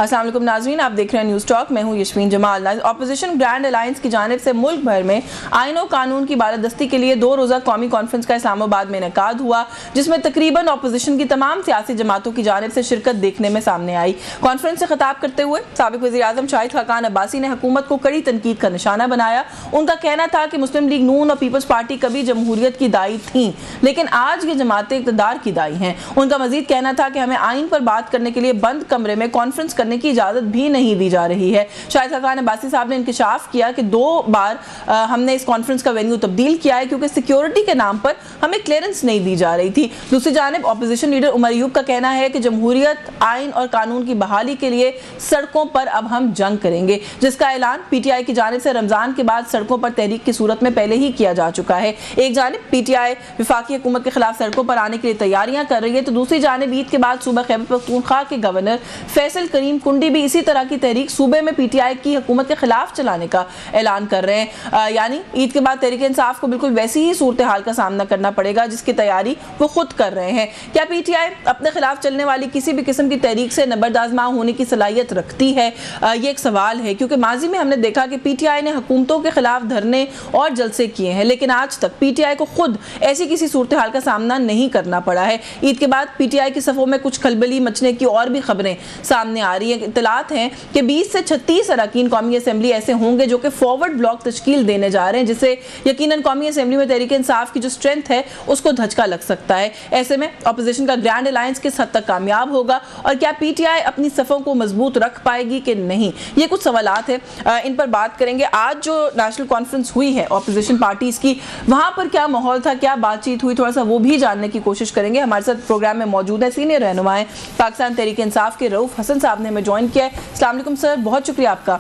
अस्सलाम वालेकुम नाज़रीन, आप देख रहे हैं न्यूज़ टॉक। मैं हूं यशवीन जमाल। ऑपोजिशन ग्रैंड अलायंस की जानिब से मुल्क भर में आईन और कानून की बालादस्ती के लिए 2 रोज़ा कौमी कॉन्फ्रेंस का इस्लामाबाद में इनेकाद हुआ, जिसमें तकरीबन ऑपोजिशन की तमाम सियासी जमातों की जानिब से शिरकत देखने में सामने आई। कॉन्फ्रेंस से खिताब करते हुए साबिक वज़ीर आज़म शाहिद खाकान अब्बासी ने हुकूमत को कड़ी तनकीद का निशाना बनाया। उनका कहना था कि मुस्लिम लीग नून और पीपल्स पार्टी कभी जमहूरियत की दाई थी, लेकिन आज ये जमातें इक़्तिदार की दाई हैं। उनका मजीद कहना था कि हमें आइन पर बात करने के लिए बंद कमरे में कॉन्फ्रेंस करने की इजाज़त भी नहीं दी जा रही है। शाहिद खाकान अब्बासी साहब ने इंकशाफ किया कि 2 बार हमने इस कॉन्फ्रेंस का वेन्यू तब्दील किया है क्योंकि सिक्योरिटी के नाम पर हमें क्लियरेंस नहीं दी जा रही थी। दूसरी जानिब अपोजिशन लीडर उमर अयूब का कहना है कि जमहूरियत, आइन और कानून की बहाली के लिए सड़कों पर अब हम जंग करेंगे, जिसका ऐलान पीटीआई की जानिब से रमजान के बाद सड़कों पर तहरीक की सूरत में पहले ही किया जा चुका है। एक जानिब पीटीआई विफाकी हुकूमत के खिलाफ सड़कों पर आने के लिए तैयारियां कर रही है, तो दूसरी जानिब ईद के बाद सूबा खैबर पख्तूनख्वा के गवर्नर फैसल करीम कुंडी भी इसी तरह की तहरीक सूबे में पीटीआई की हुकूमत के खिलाफ चलाने का ऐलान कर रहे हैं। यानी ईद के बाद तहरीक इंसाफ को बिल्कुल वैसी ही सूरत हाल का सामना करना पड़ेगा जिसकी तैयारी वो खुद कर रहे हैं। क्या पीटीआई अपने खिलाफ चलने वाली किसी भी किस्म की तहरीक से नबरदाज़मा होने की सलाहियत रखती है? ये एक सवाल है, क्योंकि माजी में हमने देखा कि पीटीआई ने हुकूमतों के खिलाफ धरने और जलसे किए हैं, लेकिन आज तक पीटीआई को खुद ऐसी किसी सूरत हाल का सामना नहीं करना पड़ा है। ईद के बाद पीटीआई की सफ़ों में कुछ खलबली मचने की और भी खबरें सामने आ रही हैं। इत्तलात हैं कि 20 से 36 अरकान कौमी असम्बली ऐसे होंगे जो कि फॉरवर्ड ब्लॉक तश्कील देने जा रहे हैं, जिससे यकीनन कौमी असम्बली में तहरीक इंसाफ की जो स्ट्रेंथ है उसको धचका लग सकता है। ऐसे में अपोजिशन का ग्रैंड अलायंस किस हद तक कामयाब होगा और क्या पीटीआई अपनी सफ़ों को मजबूत रख पाएगी कि नहीं, ये कुछ सवालात है, इन पर बात करेंगे। आज जो नेशनल कॉन्फ्रेंस हुई है अपोजिशन पार्टीज की, वहां पर क्या माहौल था, क्या बातचीत हुई, थोड़ा सा वो भी जानने की कोशिश करेंगे। हमारे साथ प्रोग्राम में मौजूद है सीनियर रहनुमाएं पाकिस्तान तहरीक इंसाफ के रऊफ हसन साहब ने हमें ज्वाइन किया है। अस्सलाम वालेकुम सर, बहुत शुक्रिया आपका।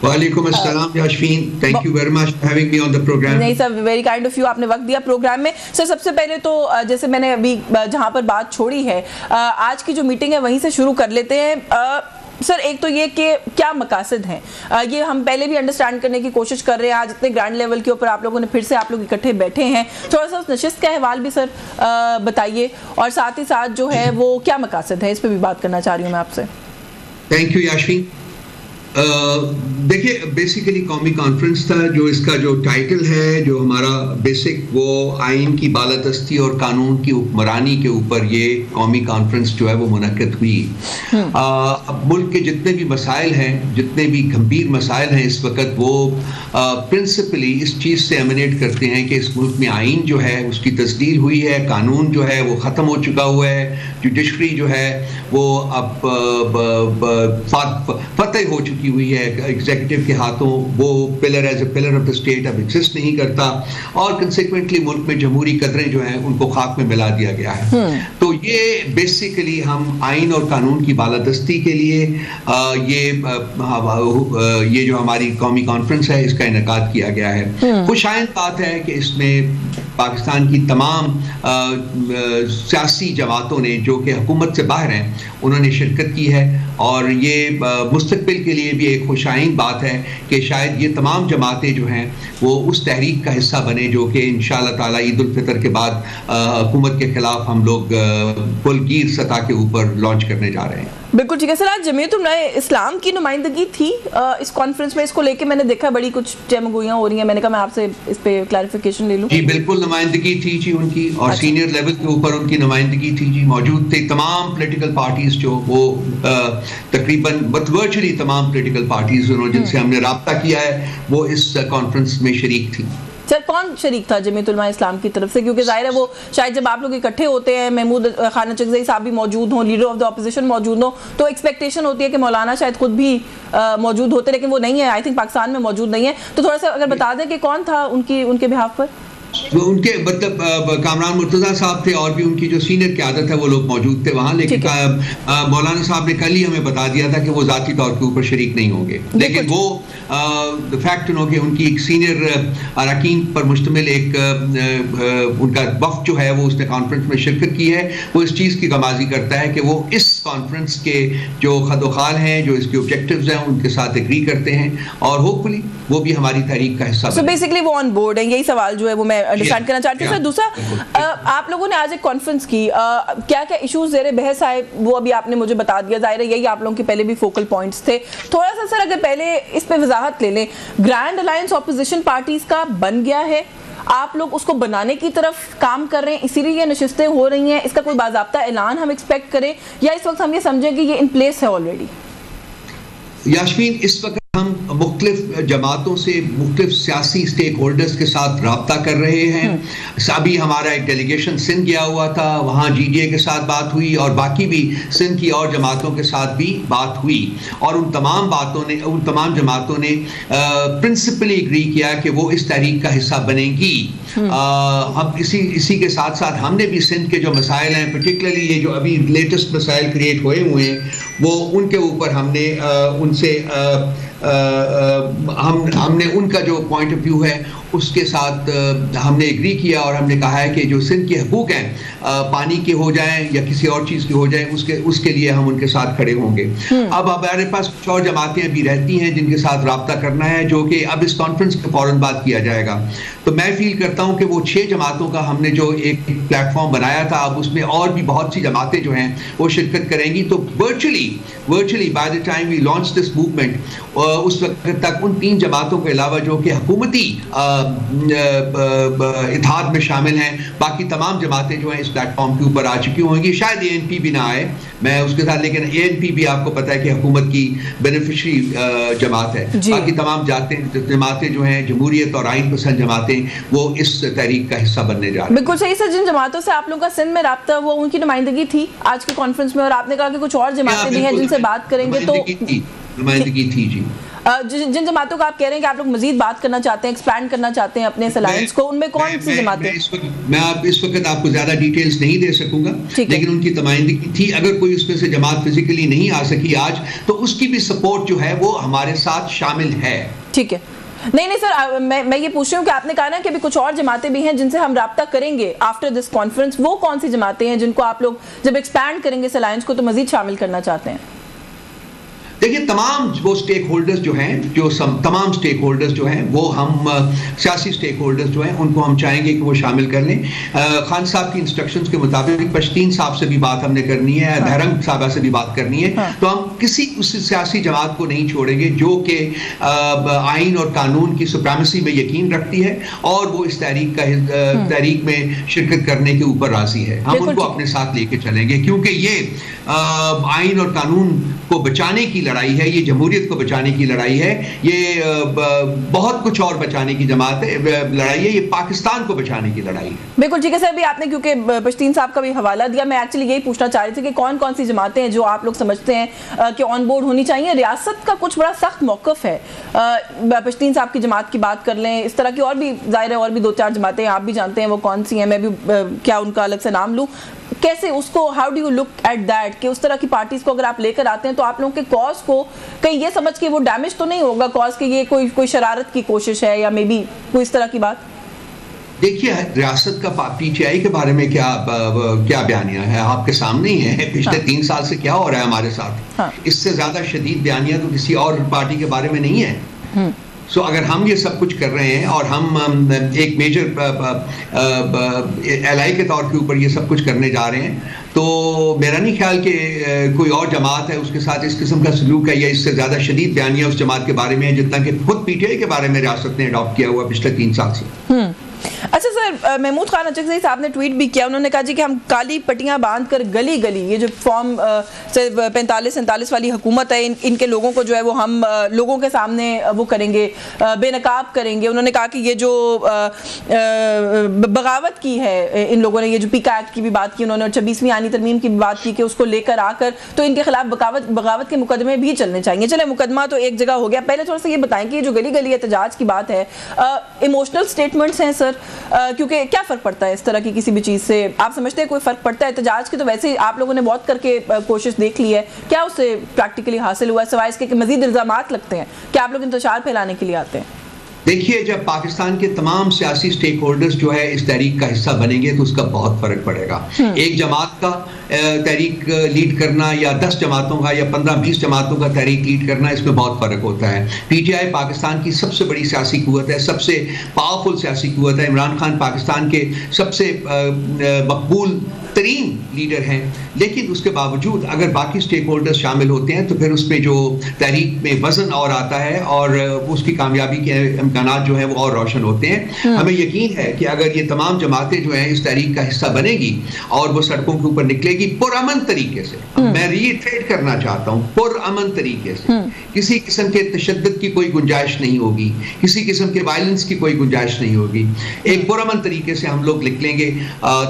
वालेकुम अस्सलाम Yasmin, thank you very much for having me on the programme. नहीं sir, very kind of you, आपने वक्त दिया प्रोग्राम में। सर सबसे पहले तो जैसे मैंने अभी जहां पर बात छोड़ी है, आज की जो मीटिंग है वहीं से शुरू कर लेते हैं। सर एक तो ये कि क्या मकासद हैं, ये हम पहले भी अंडरस्टैंड करने की कोशिश कर रहे हैं। आज इतने ग्रैंड लेवल के ऊपर आप लोगों ने फिर से आप लोग इकट्ठे बैठे हैं, थोड़ा सा उस नशिस्त का अहवाल भी सर बताइए, और साथ ही साथ जो है वो क्या मकासद है, इस पर भी बात करना चाह रही हूँ मैं आपसे। Thank you Yasmeen. देखिए बेसिकली कौमी कॉन्फ्रेंस था, जो इसका जो टाइटल है, जो हमारा बेसिक, वो आइन की बालादस्ती और कानून की हुक्मरानी के ऊपर ये कौमी कॉन्फ्रेंस जो है वो मुनक्किद हुई। अब मुल्क के जितने भी मसाइल हैं, जितने भी गंभीर मसाइल हैं इस वक्त, वो प्रिंसिपली इस चीज़ से एमिनेट करते हैं कि इस मुल्क में आइन जो है उसकी तस्दील हुई है, कानून जो है वो ख़त्म हो चुका हुआ है, जुडिशरी जो है वो अब फतेह हो चुकी हुई है एग्जीक्यूटिव के हाथों, वो pillar as a pillar of the state अब एग्जिस्ट नहीं करता, और कंसिक्वेंटली मुल्क में जमहूरी कदरें जो हैं उनको खाक में मिला दिया गया है। तो ये बेसिकली हम आइन और कानून की बालादस्ती के लिए ये जो हमारी कौमी कॉन्फ्रेंस है इसका इनेकाद किया गया है। खुशाइन बात है कि इसमें पाकिस्तान की तमाम सियासी जमातों ने जो कि हुकूमत से बाहर हैं उन्होंने शिरकत की है, और ये मुस्तकबिल के लिए भी एक खुशाइन बात है कि शायद ये तमाम जमातें जो हैं वो उस तहरीक का हिस्सा बने जो कि इंशाअल्लाह ताला ईद उल फितर के बाद हुकूमत के खिलाफ हम लोग कुलगीर सतह के ऊपर लॉन्च करने जा रहे हैं। बिल्कुल ठीक है सर। आज जमीयत उलमाए इस्लाम की नुमाइंदगी थी इस कॉन्फ्रेंस में, इसको लेके मैंने देखा बड़ी कुछ जमगोइयाँ हो रही हैं, मैंने कहा मैं आपसे इस पे क्लैरिफिकेशन ले लूँ। जी बिल्कुल नुमाइंदगी थी जी उनकी, और सीनियर लेवल के ऊपर उनकी नुमाइंदगी थी जी, मौजूद थे तमाम पॉलिटिकल पार्टीज जो वो तकरीबन वर्चुअली तमाम पॉलिटिकल पार्टीज जिनसे हमने राब्ता किया है वो इस कॉन्फ्रेंस में शरीक थी। सर कौन शरीक था जमीयत उलमा इस्लाम की तरफ से? क्योंकि जाहिर है वो शायद जब आप लोग इकट्ठे होते हैं, महमूद खान चकज़ई साहब भी मौजूद हों, लीडर ऑफ द अपोजिशन मौजूद हों, तो एक्सपेक्टेशन होती है कि मौलाना शायद खुद भी मौजूद होते, लेकिन वो नहीं है, आई थिंक पाकिस्तान में मौजूद नहीं है। तो थोड़ा सा अगर बता दें कि कौन था उनके बिहाफ पर? उनके मतलब कामरान मुर्तज़ा साहब थे, और भी उनकी जो सीनियर क़यादत है वो लोग मौजूद थे वहाँ, लेकिन मौलाना साहब ने कल ही हमें बता दिया था कि वो ज़ाती तौर के ऊपर शरीक नहीं होंगे, लेकिन वो फैक्ट कि उनकी एक सीनियर अरकान पर मुश्तमिल एक उनका वफ़द जो है वो उसने कॉन्फ्रेंस में शिरकत की है, वो इस चीज़ की गमाजी करता है कि वो इस कॉन्फ्रेंस के जो खदोखाल हैं, जो इसके ऑब्जेक्टिव्स हैं, उनके साथ एग्री करते हैं और होपफुली वो भी हमारी तहरीक का हिस्सा बने। बेसिकली वो ऑन बोर्ड है, यही सवाल जो है वो मैं अंडरस्टैंड करना चाहती हूँ। सर दूसरा, आप लोगों ने आज एक कॉन्फ्रेंस की, क्या क्या इश्यूज ज़ेरे बहस आए वो अभी आपने मुझे बता दिया, जाहिर है यही आप लोगों के पहले भी फोकल पॉइंट्स थे। थोड़ा सा सर अगर पहले इस पे वजाहत ले लें, ग्रैंड अलायंस ऑपोजिशन पार्टीज का बन गया है, आप लोग उसको बनाने की तरफ काम कर रहे हैं, इसीलिए ये नशिस्तें हो रही हैं, इसका कोई बाज़ाब्ता ऐलान हम एक्सपेक्ट करें या इस वक्त हम ये समझें कि ये इन प्लेस है ऑलरेडी? यास्मीन, इस वक्त हम मुख्तलिफ जमातों से, मुख्तलिफ सियासी स्टेक होल्डर्स के साथ रब्ता कर रहे हैं। अभी हमारा एक डेलीगेशन सिंध गया हुआ था, वहाँ GDA के साथ बात हुई और बाकी भी सिंध की और जमातों के साथ भी बात हुई और उन तमाम जमातों ने प्रिंसिपली एग्री किया कि वो इस तहरीक का हिस्सा बनेंगी। अब इसी के साथ साथ हमने भी सिंध के जो मसाइल हैं, पर्टिकुलरली ये जो अभी लेटेस्ट मसाइल क्रिएट हुए हैं, वो उनके ऊपर हमने उनसे हमने उनका जो पॉइंट ऑफ व्यू है उसके साथ हमने एग्री किया और हमने कहा है कि जो सिंध के हकूक़ हैं, पानी के हो जाएं या किसी और चीज़ के हो जाएं, उसके लिए हम उनके साथ खड़े होंगे। अब हमारे पास कुछ और जमातें भी रहती हैं जिनके साथ रब्ता करना है, जो कि अब इस कॉन्फ्रेंस के फ़ौरन बाद किया जाएगा। तो मैं फील करता हूँ कि वो 6 जमातों का हमने जो एक प्लेटफॉर्म बनाया था, अब उसमें और भी बहुत सी जमातें जो हैं वो शिरकत करेंगी। तो virtually by the time we launch this movement, उस वक्त तक उन 3 जमातों के अलावा जो कि हुकूमती इत्तेहाद में शामिल हैं, बाकी तमाम जमातें जो हैं इस प्लेटफॉर्म के ऊपर आ चुकी होंगी। शायद ANP भी ना आए मैं उसके साथ, लेकिन ANP भी आपको पता है कि हुकूमत की बेनिफिशरी जमात है। बाकी तमाम जमातें जो हैं, जमहूरियत और आइन पसंद जमातें, वो इस तहरीक का हिस्सा बनने जा रही हैं। बिल्कुल सही सर। जिन जमातों से आप लोगों का सिंध में रब्ता हुआ, उनकी नुमाइंदगी थी आज के कॉन्फ्रेंस में और आपने कहा कि कुछ और जमातें भी हैं जिनसे बात करेंगे, तो नुमाइंदगी थी जी। जिन जमातों का आप कह रहे हैं कि आप लोग मजीद बात करना चाहते हैं, एक्सपैंड करना चाहते हैं अपने अलायंस को, उनमें कौन सी जमातें? मैं इस वक्त आपको ज्यादा डिटेल्स नहीं दे सकूंगा, लेकिन उनकी नुमाइंदगी थी। अगर कोई उसमें से जमात फिजिकली नहीं आ सकी आज, तो उसकी भी सपोर्ट जो है वो हमारे साथ शामिल है। ठीक है। नहीं सर, मैं ये पूछ रही हूँ कि आपने कहा ना कि अभी कुछ और जमातें भी हैं जिनसे हम रब्ता करेंगे आफ्टर दिस कॉन्फ्रेंस, वो कौन सी जमातें हैं जिनको आप लोग जब एक्सपैंड करेंगे इस अलायंस को तो मजीद शामिल करना चाहते हैं? देखिए, तमाम वो स्टेक होल्डर्स जो हैं, तमाम स्टेक होल्डर्स जो हैं, वो हम सियासी स्टेक होल्डर्स जो हैं उनको हम चाहेंगे कि वो शामिल कर लें। खान साहब की इंस्ट्रक्शंस के मुताबिक पश्तीन साहब से भी बात हमने करनी है, धरंग साहबा से भी बात करनी है। तो हम किसी उस सियासी जमात को नहीं छोड़ेंगे जो कि आइन और कानून की सुप्रीमेसी में यकीन रखती है और वो इस तहरीक में शिरकत करने के ऊपर राजी है। हम उनको अपने साथ लेके चलेंगे, क्योंकि ये आइन और कानून को बचाने की लड़ाई है, ये जमहूरियत को बचाने की लड़ाई है, ये बहुत कुछ और बचाने की लड़ाई है, ये पाकिस्तान को बचाने की लड़ाई है। बिल्कुल ठीक है सर। अभी आपने क्योंकि पश्तीन साहब का भी हवाला दिया, मैं एक्चुअली यही पूछना चाह रही थी कि कौन कौन सी जमातें हैं जो आप लोग समझते हैं कि ऑन बोर्ड होनी चाहिए। रियासत का कुछ बड़ा सख्त मौक़िफ़ है, पश्तीन साहब की जमात की बात कर लें, इस तरह की और भी जाहिर है और भी 2-4 जमातें आप भी जानते हैं वो कौन सी हैं, मैं भी क्या उनका अलग से नाम लूँ, कैसे उसको, how do you look at that कि उस तरह की पार्टीज को अगर आप लेकर आते हैं तो आप लोगों के कॉज को कहीं ये समझ के वो डैमेज तो नहीं होगा कॉज के, ये कोई शरारत की कोशिश है या मे बी कोई इस तरह की बात? देखिए, रियासत का PTI के बारे में क्या बयानिया है आपके सामने ही है। पिछले 3 साल से क्या हो रहा है हमारे साथ, इससे ज्यादा शदीद बयानिया तो किसी और पार्टी के बारे में नहीं है। सो अगर हम ये सब कुछ कर रहे हैं और हम एक मेजर एलाई के तौर के ऊपर ये सब कुछ करने जा रहे हैं, तो मेरा नहीं ख्याल कि कोई और जमात है उसके साथ इस किस्म का सलूक है या इससे ज़्यादा शदीद बयानिया उस जमात के बारे में है जितना कि खुद PTI के बारे में रियासत ने अडॉप्ट किया हुआ पिछले 3 साल से। अच्छा सर, महमूद खान अचकज़ई साहब ने ट्वीट भी किया, उन्होंने कहा जी कि हम काली पट्टियां बांध कर गली गली, ये जो फॉर्म 45-47 वाली हुकूमत है, इनके लोगों को जो है वो हम लोगों के सामने वो करेंगे, बेनकाब करेंगे। उन्होंने कहा कि ये जो बगावत की है इन लोगों ने, ये जो पीका एक्ट की भी बात की उन्होंने, 26वीं आनी तरमीम की भी बात की कि उसको लेकर आकर तो इनके खिलाफ बगावत के मुकदमे भी चलने चाहिए। चले, मुकदमा तो एक जगह हो गया, पहले थोड़ा सा ये बताएं कि ये जो गली गली एहतजाज की बात है, इमोशनल स्टेटमेंट्स हैं सर, क्योंकि क्या फ़र्क पड़ता है इस तरह की किसी भी चीज़ से? आप समझते हैं कोई फ़र्क पड़ता है? एहतजाज की तो वैसे ही आप लोगों ने बहुत करके कोशिश देख ली है, क्या उससे प्रैक्टिकली हासिल हुआ है सिवाय इसके कि मज़ीद इल्ज़ामात लगते हैं? क्या आप लोग इंतशार फैलाने के लिए आते हैं? देखिए, जब पाकिस्तान के तमाम सियासी स्टेक होल्डर्स जो है इस तहरीक का हिस्सा बनेंगे तो उसका बहुत फर्क पड़ेगा। एक जमात का तहरीक लीड करना या 10 जमातों का या 15-20 जमातों का तहरीक लीड करना, इसमें बहुत फ़र्क होता है। PTI पाकिस्तान की सबसे बड़ी सियासी कुव्वत है, सबसे पावरफुल सियासी कुव्वत है। इमरान खान पाकिस्तान के सबसे मकबूल तरीन लीडर हैं, लेकिन उसके बावजूद अगर बाकी स्टेक होल्डर्स शामिल होते हैं तो फिर उसमें जो तहरीक में वजन और आता है और उसकी कामयाबी के इम्कानात जो हैं वो और रोशन होते हैं। हमें यकीन है कि अगर ये तमाम जमातें जो हैं इस तहरीक का हिस्सा बनेगी और वो सड़कों के ऊपर निकलेगी पुरअमन तरीके से, मैं रीइटरेट करना चाहता हूँ, पुरअमन तरीके से, किसी किस्म के तशद्दुद की कोई गुंजाइश नहीं होगी, किसी किस्म के वायलेंस की कोई गुंजाइश नहीं होगी, एक पुरअमन तरीके से हम लोग निकलेंगे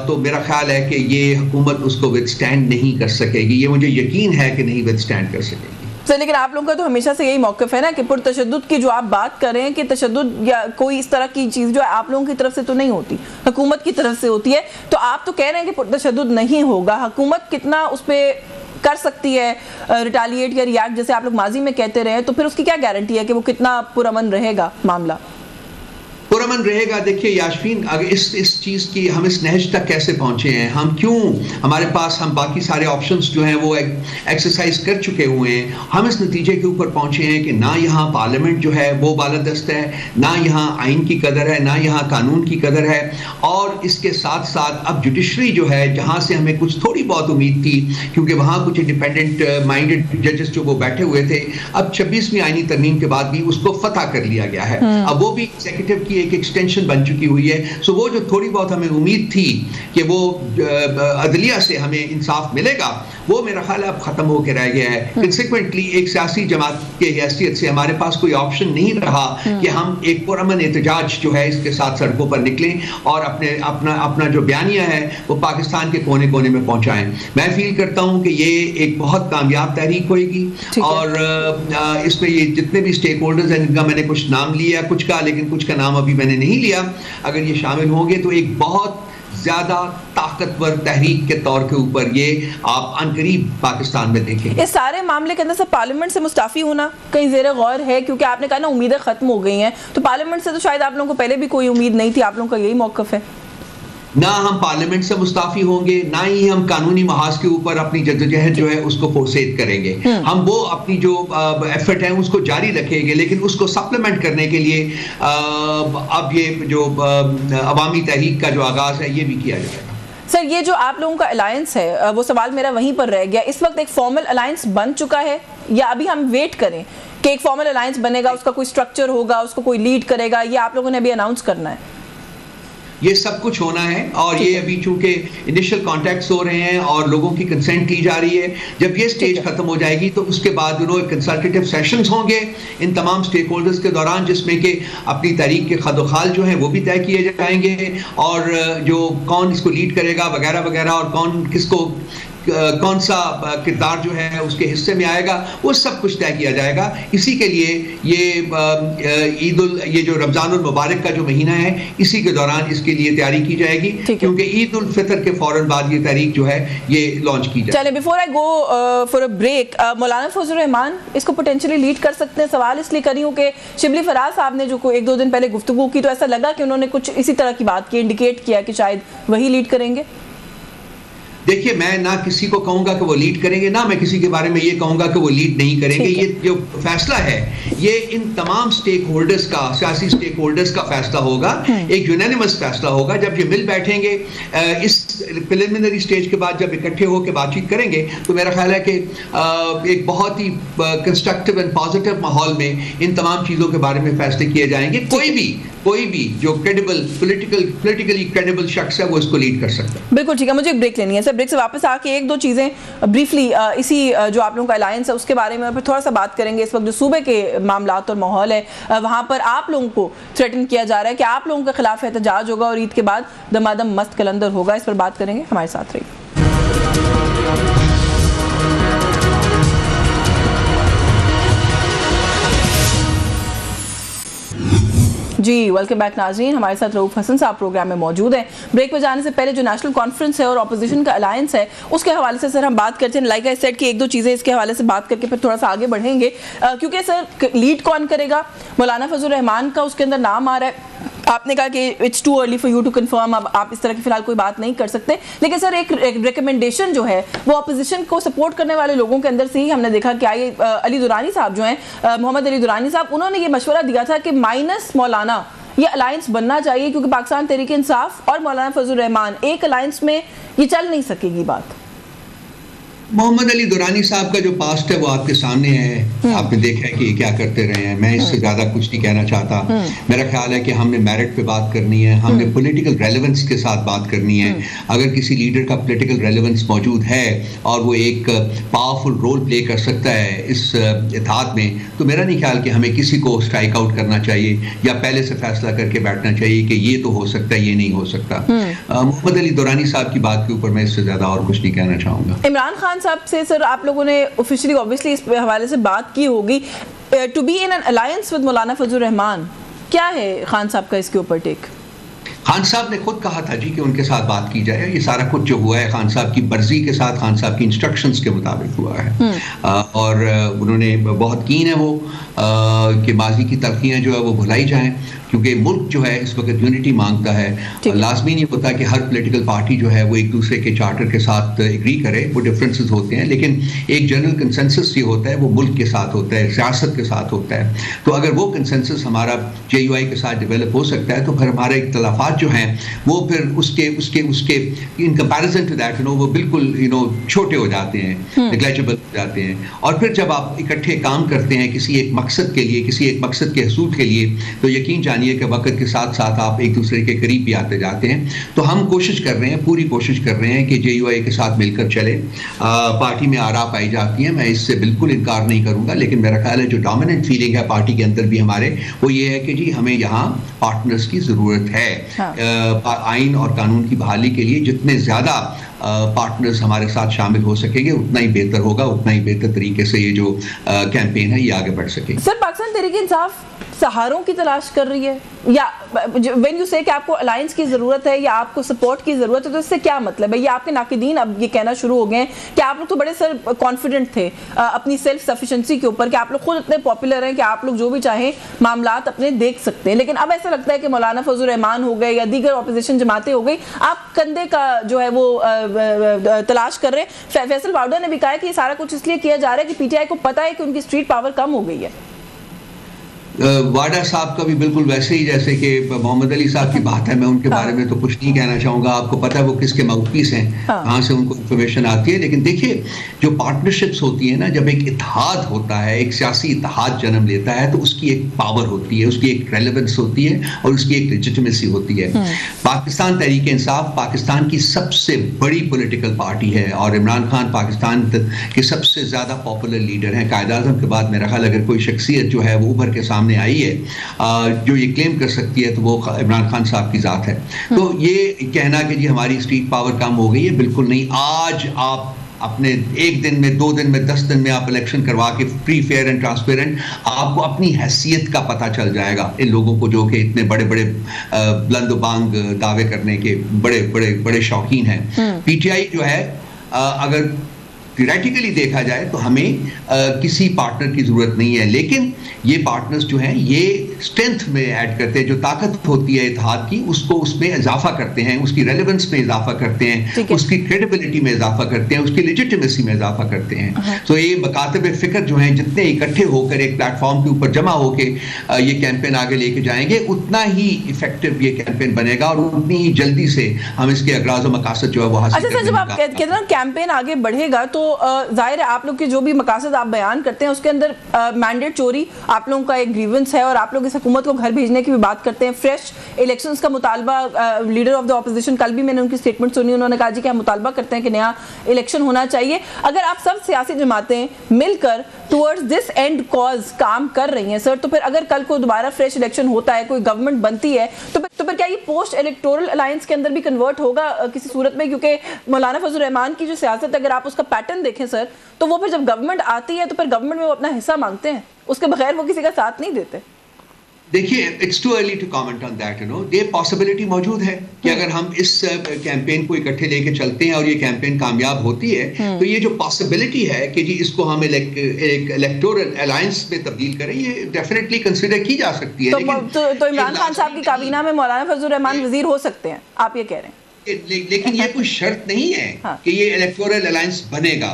तो मेरा ख्याल है कि ये हुकूमत उसको विदस्टैंड नहीं कर सकेगी। ये मुझे यकीन है कि नहीं विदस्टैंड कर सकेगी। सर, लेकिन आप लोगों का तो हमेशा से यही मौक़िफ़ है ना कि पुरतशद्दुद की जो आप बात कर रहे हैं कि तशद्दुद या कोई इस तरह की चीज़ जो है आप लोगों की तरफ से तो नहीं होती, हुकूमत की तरफ से होती है। तो आप तो कह रहे हैं कि पुरतशद्दुद नहीं होगा, हुकूमत कितना उस पर कर सकती है रिटालिएट या रिएक्ट, जैसे आप लोग माजी में कहते रहे, तो फिर उसकी क्या गारंटी है कि वो कितना पुरअमन रहेगा मामला? पुरअमन रहेगा। देखिए यास्मीन, अगर इस चीज़ की हम इस नहज तक कैसे पहुंचे हैं, हम क्यों, हमारे पास हम बाकी सारे ऑप्शंस जो हैं वो एक्सरसाइज कर चुके हुए हैं, हम इस नतीजे के ऊपर पहुंचे हैं कि ना यहाँ पार्लियामेंट जो है वो बालादस्त है, ना यहाँ आइन की कदर है, ना यहाँ कानून की कदर है, और इसके साथ साथ अब जुडिशरी जो है, जहाँ से हमें कुछ थोड़ी बहुत उम्मीद थी क्योंकि वहाँ कुछ इंडिपेंडेंट माइंडेड जजेस जो वो बैठे हुए थे, अब 26वीं आइनी तरमीम के बाद भी उसको फतह कर लिया गया है। अब वो भी एग्जीक्यूटिव की एक एक्सटेंशन बन चुकी हुई है। सो वो जो थोड़ी बहुत हमें उम्मीद थी कि वो अदलिया से हमें इंसाफ मिलेगा, वो मेरा ख्याल अब खत्म होकर रह गया है। कंसिक्वेंटली एक सियासी जमात के हैसियत से हमारे पास कोई ऑप्शन नहीं रहा कि हम एक पुरअमन एहतजाज जो है इसके साथ सड़कों पर निकलें और अपना जो बयानिया है वो पाकिस्तान के कोने कोने में पहुंचाएं। मैं फील करता हूं कि ये एक बहुत कामयाब तहरीक होगी और इसमें ये जितने भी स्टेक होल्डर्स हैं, इनका मैंने कुछ नाम लिया, कुछ का, लेकिन कुछ का नाम अभी मैंने नहीं लिया, अगर ये शामिल होंगे तो एक बहुत ज्यादा ताकतवर तहरीक के तौर के ऊपर ये आप अनकरीब पाकिस्तान में देखेंगे। इस सारे मामले के अंदर से पार्लियामेंट से मुस्ताफी होना कहीं ज़ेर गौर है, क्योंकि आपने कहा ना उम्मीदें खत्म हो गई हैं, तो पार्लियामेंट से तो शायद आप लोगों को पहले भी कोई उम्मीद नहीं थी, आप लोगों का यही मौक़िफ़ है? ना हम पार्लियामेंट से मुस्ताफी होंगे, ना ही हम कानूनी महाज के ऊपर अपनी जद्दोजहद जो है उसको फोर्सेट करेंगे। हम वो अपनी जो एफर्ट है उसको जारी रखेंगे, लेकिन उसको सप्लीमेंट करने के लिए अब ये जो अवामी तहरीक का जो आगाज़ है ये भी किया जाएगा। सर, ये जो आप लोगों का अलायंस है, वो सवाल मेरा वहीं पर रह गया, इस वक्त एक फॉर्मल अलायंस बन चुका है या अभी हम वेट करें कि एक फॉर्मल अलायंस बनेगा, उसका कोई स्ट्रक्चर होगा, उसको कोई लीड करेगा, ये आप लोगों ने अभी अनाउंस करना है? ये सब कुछ होना है और ये अभी चूंकि इनिशियल कॉन्टैक्ट्स हो रहे हैं और लोगों की कंसेंट ली जा रही है, जब ये स्टेज खत्म हो जाएगी तो उसके बाद कंसल्टेटिव सेशंस होंगे इन तमाम स्टेक होल्डर्स के दौरान, जिसमें कि अपनी तारीख के खदोखाल जो है वो भी तय किए जाएंगे और जो कौन इसको लीड करेगा वगैरह वगैरह और कौन किसको कौन सा किरदार जो है उसके हिस्से में आएगा, वो सब कुछ तय किया जाएगा। इसी के लिए ये जो रमज़ानुल मुबारक का जो महीना है, इसी के दौरान इसके लिए तैयारी की जाएगी, क्योंकि ईद उल फितर के फौरन बाद ये तारीख जो है ये लॉन्च की जाएगी। चलिए, before I go for a break, Maulana Fazlur Rahman इसको पोटेंशियली लीड कर सकते हैं? सवाल इसलिए करी हूँ कि शिबली फराज साहब ने जो 1-2 दिन पहले गुफ्तगू की तो ऐसा लगा कि उन्होंने कुछ इसी तरह की बात की, इंडिकेट किया कि शायद वही लीड करेंगे। देखिए, मैं ना किसी को कहूंगा कि वो लीड करेंगे, ना मैं किसी के बारे में ये कहूंगा कि वो लीड नहीं करेंगे। ये जो फैसला है ये इन तमाम स्टेक होल्डर्स का, सियासी स्टेक होल्डर्स का फैसला होगा, एक यूनानिमस फैसला होगा। जब ये मिल बैठेंगे इस प्रिलिमिनरी स्टेज के बाद, जब इकट्ठे होकर बातचीत करेंगे, तो मेरा ख्याल है कि एक बहुत ही कंस्ट्रक्टिव एंड पॉजिटिव माहौल में इन तमाम चीज़ों के बारे में फैसले किए जाएंगे। कोई भी जो क्रेडिबल पोलिटिकली क्रेडिबल शख्स है वो इसको लीड कर सकता है। बिल्कुल ठीक है, मुझे एक ब्रेक लेनी है। सर, ब्रेक से वापस आके 1-2 चीज़ें ब्रीफली इसी जो आप लोगों का अलायंस है उसके बारे में फिर थोड़ा सा बात करेंगे। इस वक्त जो सूबे के मामलात और माहौल है, वहाँ पर आप लोगों को थ्रेटन किया जा रहा है कि आप लोगों के खिलाफ एहतजाज होगा और ईद के बाद दमादम मस्त कलंदर होगा। इस पर बात करेंगे, हमारे साथ रहिए। जी, वेलकम बैक नाज़रीन। हमारे साथ रऊफ हसन साहब प्रोग्राम में मौजूद हैं। ब्रेक में जाने से पहले जो नेशनल कॉन्फ्रेंस है और अपोजिशन का अलायंस है उसके हवाले से सर हम बात करते हैं। लाइक आई सेड कि 1-2 चीज़ें इसके हवाले से बात करके फिर थोड़ा सा आगे बढ़ेंगे, क्योंकि सर लीड कौन करेगा? मौलाना फजलुर रहमान का उसके अंदर नाम आ रहा है, आपने कहा कि it's too early for you to confirm, अब आप इस तरह की फिलहाल कोई बात नहीं कर सकते, लेकिन सर एक रिकमेंडेशन जो है वो अपोजिशन को सपोर्ट करने वाले लोगों के अंदर से ही हमने देखा कि आई अली दुरानी साहब जो हैं, मोहम्मद अली दुरानी साहब, उन्होंने ये मशवरा दिया था कि माइनस मौलाना ये अलायंस बनना चाहिए, क्योंकि पाकिस्तान तहरीक इंसाफ और मौलाना फजल रहमान एक अलायंस में ये चल नहीं सकेगी बात। मोहम्मद अली दुरानी साहब का जो पास्ट है वो आपके सामने है, आपने देखा है कि ये क्या करते रहे हैं। मैं इससे ज़्यादा कुछ नहीं कहना चाहता। मेरा ख्याल है कि हमने मेरिट पे बात करनी है, हमने पॉलिटिकल रेलेवेंस के साथ बात करनी है। अगर किसी लीडर का पॉलिटिकल रेलेवेंस मौजूद है और वो एक पावरफुल रोल प्ले कर सकता है इस इत्तेहाद में, तो मेरा नहीं ख्याल कि हमें किसी को स्ट्राइक आउट करना चाहिए या पहले से फैसला करके बैठना चाहिए कि ये तो हो सकता है, ये नहीं हो सकता। मोहम्मद अली दुरानी साहब की बात के ऊपर मैं इससे ज़्यादा और कुछ नहीं कहना चाहूँगा। इमरान खान साहब से सर आप लोगों ने ऑफिशियली ऑब्वियसली इस हवाले से बात की होगी, to be in an alliance with Maulana Fazal Rahman, क्या है खान साहब का इसके ऊपर टेक? खान साहब ने खुद कहा था जी कि उनके साथ बात की जाए। ये सारा कुछ जो हुआ है खान साहब की मर्जी के साथ, खान साहब की इंस्ट्रक्शंस के मुताबिक हुआ है। और उन्होंने बहुत कीन है वो कि माजी की तलखियाँ जो है वो भुलाई जाएं, क्योंकि मुल्क जो है इस वक्त यूनिटी मांगता है। लाजमी नहीं होता कि हर पॉलिटिकल पार्टी जो है वो एक दूसरे के चार्टर के साथ एग्री करे, वो डिफरेंसेस होते हैं, लेकिन एक जनरल कंसेंसस ये होता है वो मुल्क के साथ होता है, सियासत के साथ होता है। तो अगर वो कंसेंसस हमारा JUI के साथ डेवलप हो सकता है तो फिर हमारे इख्तलाफात जो हैं वो फिर उसके उसके उसके इन कंपैरिजन टू दैट वो बिल्कुल छोटे हो जाते हैं, नेग्लिजिबल हो जाते हैं। और फिर जब आप इकट्ठे काम करते हैं किसी एक मकसद के लिए, किसी एक मकसद के हसूल के लिए, तो यकीन जानिए कि वक्त के साथ साथ आप एक दूसरे के करीब भी आते जाते हैं। तो हम कोशिश कर रहे हैं, पूरी कोशिश कर रहे हैं कि JUI के साथ मिलकर चले। पार्टी में आरा पाई जाती है, मैं इससे बिल्कुल इनकार नहीं करूंगा, लेकिन मेरा ख्याल है जो डोमिनेंट फीलिंग है पार्टी के अंदर भी हमारे, वो ये है कि जी हमें यहाँ पार्टनर्स की ज़रूरत है। आइन और कानून की बहाली के लिए जितने ज़्यादा पार्टनर्स हमारे साथ शामिल हो सकेंगे उतना ही बेहतर होगा, उतना ही बेहतर तरीके से ये जो कैंपेन है ये आगे बढ़ सकेगी। सर पाकिस्तान तहरीक इंसाफ सहारों की तलाश कर रही है, या व्हेन यू से कि आपको अलायंस की ज़रूरत है या आपको सपोर्ट की ज़रूरत है, तो इससे क्या मतलब है? ये आपके नाकिदीन अब ये कहना शुरू हो गए हैं कि आप लोग तो बड़े सर कॉन्फिडेंट थे अपनी सेल्फ सफिशेंसी के ऊपर कि आप लोग खुद इतने पॉपुलर हैं कि आप लोग जो भी चाहें मामलात अपने देख सकते हैं, लेकिन अब ऐसा लगता है कि मौलाना फजल रहमान हो गए या दीगर ऑपोजिशन जमातें हो गई, आप कंधे का जो है वो तलाश कर रहे हैं। फैसल वाउडा ने भी कहा है कि ये सारा कुछ इसलिए किया जा रहा है कि PTI को पता है कि उनकी स्ट्रीट पावर कम हो गई है। वाडा साहब का भी बिल्कुल वैसे ही जैसे कि मोहम्मद अली साहब की बात है, मैं उनके बारे में तो कुछ नहीं कहना चाहूँगा। आपको पता है वो किसके माउथपीस हैं, कहाँ से उनको इन्फॉर्मेशन आती है। लेकिन देखिए जो पार्टनरशिप्स होती है ना, जब एक इत्तेहाद होता है, एक सियासी इत्तेहाद जन्म लेता है, तो उसकी एक पावर होती है, उसकी एक रेलेवेंस होती है और उसकी एक लेजिटिमेसी होती है। पाकिस्तान तहरीक इंसाफ पाकिस्तान की सबसे बड़ी पॉलिटिकल पार्टी है और इमरान खान पाकिस्तान के सबसे ज़्यादा पॉपुलर लीडर हैं। कायद आज़म के बाद मेरा ख्याल अगर कोई शख्सियत जो है वो उभर के सामने आई है जो ये क्लेम कर सकती है तो वो इमरान खान साहब की ज़ात है। तो ये कहना कि जी हमारी स्ट्रीट पावर कम हो गई है, बिल्कुल नहीं। आज आप अपने एक दिन में, 2 दिन में, 10 दिन में आप इलेक्शन करवा के फ्री फेयर एंड ट्रांसपेरेंट, आपको अपनी हैसियत का पता चल जाएगा इन लोगों को जो कि इतने बड़े बड़े बुलंद-बांग दावे करने के बड़े बड़े बड़े शौकीन हैं। PTI जो है अगर थियोरेटिकली देखा जाए तो हमें किसी पार्टनर की ज़रूरत नहीं है, लेकिन ये पार्टनर्स जो हैं ये स्ट्रेंथ में ऐड करते हैं, जो ताकत होती है इत्तेहाद की उसको उसमें इजाफा करते हैं, उसकी रेलेवेंस में इजाफा करते हैं, उसकी क्रेडिबिलिटी में इजाफा करते हैं, उसकी लेजिटिमेसी में इजाफा करते हैं। तो ये मकातब फ़िक्र जो हैं जितने इकट्ठे होकर एक प्लेटफॉर्म के ऊपर जमा होकर ये कैंपेन आगे लेके जाएंगे, उतना ही इफेक्टिव ये कैंपेन बनेगा और उतनी ही जल्दी से हम इसके अगराज़ और मकासद जो है वो हासिल करेंगे। जब आप कहते हैं कैंपेन आगे बढ़ेगा तो जाहिर है आप लोग के जो भी मकासद आप बयान करते हैं उसके अंदर मैंडेट चोरी आप लोगों का एक ग्रीवेंस है और आप लोग इस हुकूमत को घर भेजने की भी बात करते हैं। फ्रेश इलेक्शंस का मुतालबा, लीडर ऑफ द ऑपोजिशन, कल भी मैंने उनकी स्टेटमेंट सुनी, उन्होंने कहा जी कि हम मुतालबा करते हैं कि नया इलेक्शन होना चाहिए। अगर आप सब सियासी जमातें मिलकर टुवर्ड्स दिस एंड कॉज काम कर रही हैं सर, तो फिर अगर कल को दोबारा फ्रेश इलेक्शन होता है, कोई गवर्नमेंट बनती है, तो फिर क्या ये पोस्ट इलेक्टोरल अलायंस के अंदर भी कन्वर्ट होगा किसी सूरत में? क्योंकि मौलाना फजल रहमान की जो सियासत अगर आप उसका पैटर्न देखें सर, तो वो फिर जब गवर्नमेंट आती है तो फिर गवर्नमेंट में वो अपना हिस्सा मांगते हैं, उसके बगैर वो किसी का साथ नहीं देते। देखिए, it's too early to comment on that, ये पॉसिबिलिटी मौजूद है कि अगर हम इस कैंपेन को इकट्ठे लेके चलते हैं और ये कैंपेन कामयाब होती है, तो ये जो पॉसिबिलिटी है कि जी इसको हम एक इलेक्टोरल अलायंस में तब्दील करें, ये डेफिनेटली कंसिडर की जा सकती है। तो इमरान खान साहब की काबीना में मौलाना फजल रहमान वजीर हो सकते हैं, आप ये कह रहे हैं? लेकिन ये कोई शर्त नहीं है कि ये इलेक्टोरल अलायंस बनेगा।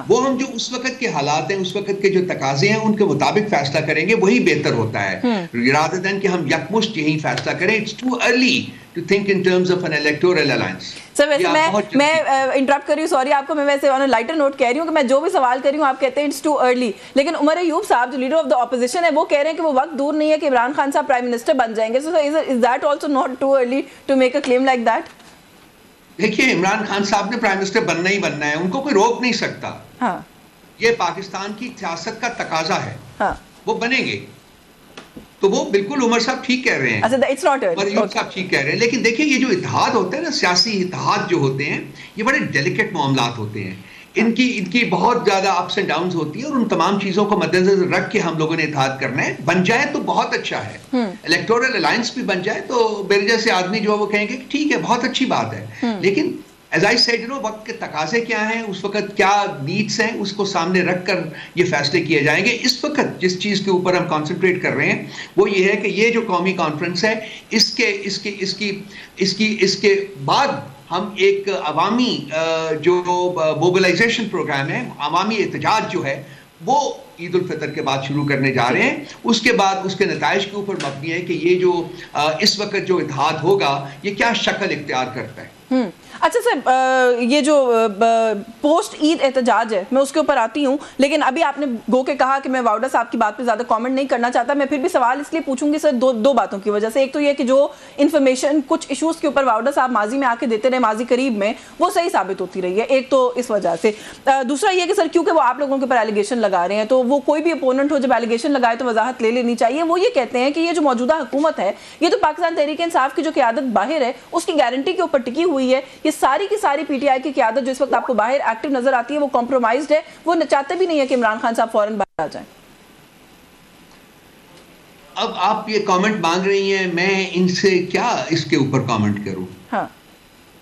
वो हम जो उस वक्त के हालात हैं, उस वक्त के जो तकाजे हैं, उनके मुताबिक फैसला करेंगे, वही बेहतर होता है, रादर देन कि हम यकमुश्त यही फैसला करें। It's too early to think in terms of an electoral alliance. Sir वैसे मैं इंटरप्ट कर रही हूँ, सॉरी आपको, मैं वैसे ऑन अ लाइटर नोट कह रही हूँ कि मैं जो भी सवाल कर रही हूँ आप कहते हैं इट्स टू अर्ली, लेकिन उमर अयूब साहब जो लीडर ऑफ द ऑपोजिशन है वो कह रहे हैं कि वो वक्त दूर नहीं है कि इमरान खान साहब प्राइम मिनिस्टर बन जाएंगे। So is that also not too early to make a claim like that? देखिए, इमरान खान साहब ने प्राइम मिनिस्टर बनना ही बनना है, उनको कोई रोक नहीं सकता। हाँ, ये पाकिस्तान की सियासत का तकाजा है। हाँ, वो बनेंगे, तो वो बिल्कुल उमर साहब ठीक कह रहे हैं, इट्स नॉट उमर साहब ठीक कह रहे हैं। लेकिन देखिए, ये जो इत्तेहाद होते हैं ना, सियासी इत्तेहाद जो होते हैं, ये बड़े डेलिकेट मामलात होते हैं। इनकी बहुत ज्यादा अप्स एंड डाउन्स होती है, और उन तमाम चीजों को मद्देनजर रख के हम लोगों ने इत्तेहाद करना है। बन जाए तो बहुत अच्छा है, इलेक्टोरल अलायंस भी बन जाए तो मेरे जैसे आदमी जो है वो कहेंगे कि ठीक है, बहुत अच्छी बात है। लेकिन एज आई सेड, वक्त के तकाजे क्या हैं, उस वक्त क्या नीड्स हैं, उसको सामने रखकर ये फैसले किए जाएंगे। इस वक्त जिस चीज़ के ऊपर हम कंसंट्रेट कर रहे हैं वो ये है कि ये जो कौमी कॉन्फ्रेंस है, इसके बाद हम एक अवामी जो मोबिलाइजेशन प्रोग्राम है, अवामी एहतजाज जो है, वो ईद उल फितर के बाद शुरू करने जा रहे हैं। उसके बाद उसके नताइज के ऊपर मबनी है कि ये जो इस वक्त जो इत्तेहाद होगा, ये क्या शक्ल इख्तियार करता है। अच्छा सर, ये जो पोस्ट ईद एहतजाज है, मैं उसके ऊपर आती हूँ, लेकिन अभी आपने गो के कहा कि मैं वाउडा साहब की बात पे ज़्यादा कमेंट नहीं करना चाहता। मैं फिर भी सवाल इसलिए पूछूंगी सर, दो बातों की वजह से। एक तो ये कि जो इन्फॉर्मेशन कुछ इशूज़ के ऊपर वाउडा साहब माजी में आके देते रहे, माजी करीब में, वो सही साबित होती रही है, एक तो इस वजह से। दूसरा ये कि सर, क्योंकि वो आप लोगों के ऊपर एलिगेशन लगा रहे हैं, तो वो कोई भी अपोनेंट हो जब एलिगेशन लगाए तो वजाहत ले लेनी चाहिए। वो ये कहते हैं कि ये जो मौजूदा हुकूमत है, ये तो पाकिस्तान तहरीक इंसाफ की जो क़यादत बाहर है उसकी गारंटी के ऊपर टिकी हुई है। ये सारी की सारी पीटीआई की क़यादत जो इस वक्त आपको बाहर एक्टिव नजर आती है, वो कॉम्प्रोमाइज्ड है। वो चाहते भी नहीं है कि इमरान खान साहब फौरन बाहर आ जाएं। अब आप ये कमेंट मांग रही हैं, मैं इनसे क्या इसके ऊपर कमेंट करूं? हाँ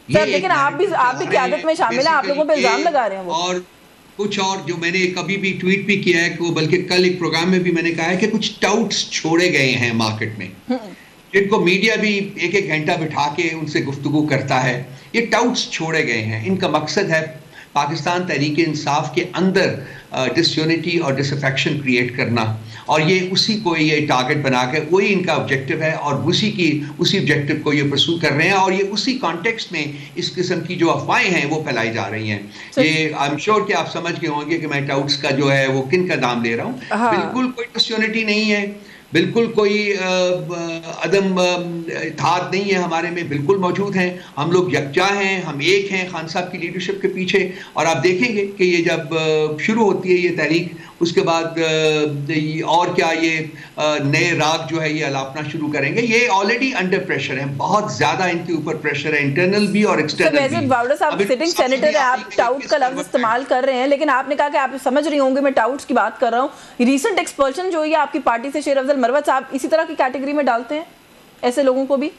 सर, लेकिन आप भी क़यादत में शामिल हैं, आप लोगों पे इल्जाम लगा रहे हैं वो। और कुछ और जो मैंने कभी भी ट्वीट भी किया है, कि बल्कि कल एक प्रोग्राम में भी मैंने कहा है कि कुछ टाउट्स छोड़े गए हैं मार्केट में, जिनको मीडिया भी एक एक घंटा बिठा के उनसे गुफ्तगू करता है। ये टाउट्स छोड़े गए हैं। इनका मकसद है पाकिस्तान तहरीक इंसाफ के अंदर डिसयूनिटी और डिसअफेक्शन क्रिएट करना, और ये उसी को ये टारगेट बना के वही इनका ऑब्जेक्टिव है, और उसी ऑब्जेक्टिव को ये परसू कर रहे हैं, और ये उसी कॉन्टेक्स्ट में इस किस्म की जो अफवाहें हैं वो फैलाई जा रही हैं। ये आई एम श्योर कि आप समझ गए होंगे कि मैं टाउट्स का जो है वो किन का नाम ले रहा हूँ। बिल्कुल कोई डिसयूनिटी नहीं है, बिल्कुल कोई अदम इत्तेहाद नहीं है, हमारे में बिल्कुल मौजूद हैं। हम लोग यकजा हैं, हम एक हैं खान साहब की लीडरशिप के पीछे। और आप देखेंगे कि ये जब शुरू होती है ये तहरीक, उसके बाद और क्या ये नए राग जो है ये अलापना शुरू करेंगे। ये ऑलरेडी अंडर प्रेशर है, बहुत ज्यादा इनके ऊपर प्रेशर है, इंटरनल भी और एक्सटर्नल भी। वाउडा साहब सिटिंग सेनेटर है, आप टाउट का लफ्ज इस्तेमाल कर रहे हैं, लेकिन आपने कहा कि आप समझ रही होंगे मैं टाउट्स की बात कर रहा हूँ। रीसेंट एक्सपल्शन जो है आपकी पार्टी से, शेर अफजल मरवत साहब इसी तरह की कैटेगरी में डालते हैं ऐसे लोगों को भी?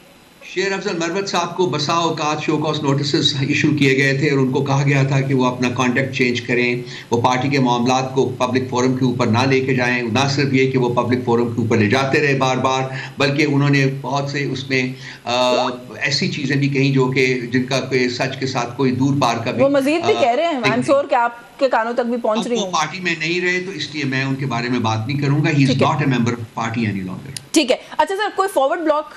शेर अफजल मरवत साहब को बसा औकात शो कॉज नोटिस इशू किए गए थे, और उनको कहा गया था कि वो अपना कॉन्टेक्ट चेंज करें, वो पार्टी के मामलात को पब्लिक फोरम के ऊपर ना लेके जाएं। ना सिर्फ ये कि वो पब्लिक फोरम के ऊपर ले जाते रहे बार बार, बल्कि उन्होंने बहुत से उसमें ऐसी चीज़ें भी कहीं जो कि जिनका कोई सच के साथ कोई दूर पार का भी, वो मजीद भी कह रहे हैं। आई एम श्योर कि आपके कानों तक भी पहुंच रही है। वो पार्टी में नहीं रहे, तो इसलिए मैं उनके बारे में बात नहीं करूंगा। He is not a member of party any longer. ठीक है। अच्छा सर, कोई फॉरवर्ड ब्लॉक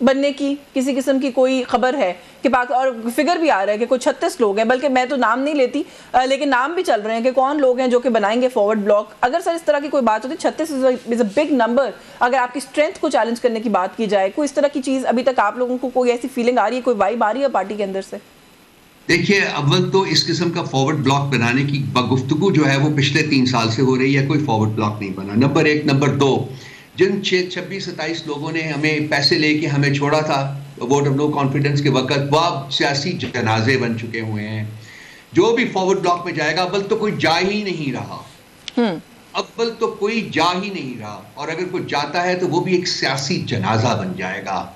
बनने की किसी किस्म की कोई खबर है कि और फिगर भी आ रहा है कि कोई 36 लोग हैं, बल्कि मैं तो नाम नहीं लेती, लेकिन नाम भी चल रहे हैं कि कौन लोग हैं जो कि बनाएंगे फॉरवर्ड ब्लॉक। अगर सर इस तरह की कोई बात होती, 36 इज अ बिग नंबर, अगर आपकी स्ट्रेंथ को चैलेंज करने की बात की जाए, कोई इस तरह की चीज़ अभी तक आप लोगों को कोई ऐसी फीलिंग आ रही है, कोई वाइब आ रही है पार्टी के अंदर से? देखिए, अव्वल तो इस किस्म का फॉरवर्ड ब्लॉक बनाने की गुफ्तगू जो है वो पिछले 3 साल से हो रही है, कोई फॉरवर्ड ब्लॉक नहीं बना। नंबर 1। नंबर 2, जिन 26-27 लोगों ने हमें पैसे लेके हमें छोड़ा था वोट ऑफ नो कॉन्फिडेंस के वक्त, वो अब सियासी जनाजे बन चुके हुए हैं। जो भी फॉरवर्ड ब्लॉक में जाएगा, अव्वल तो कोई जा ही नहीं रहा। अव्वल तो कोई जा ही नहीं रहा, और अगर कोई जाता है तो वो भी एक सियासी जनाजा बन जाएगा।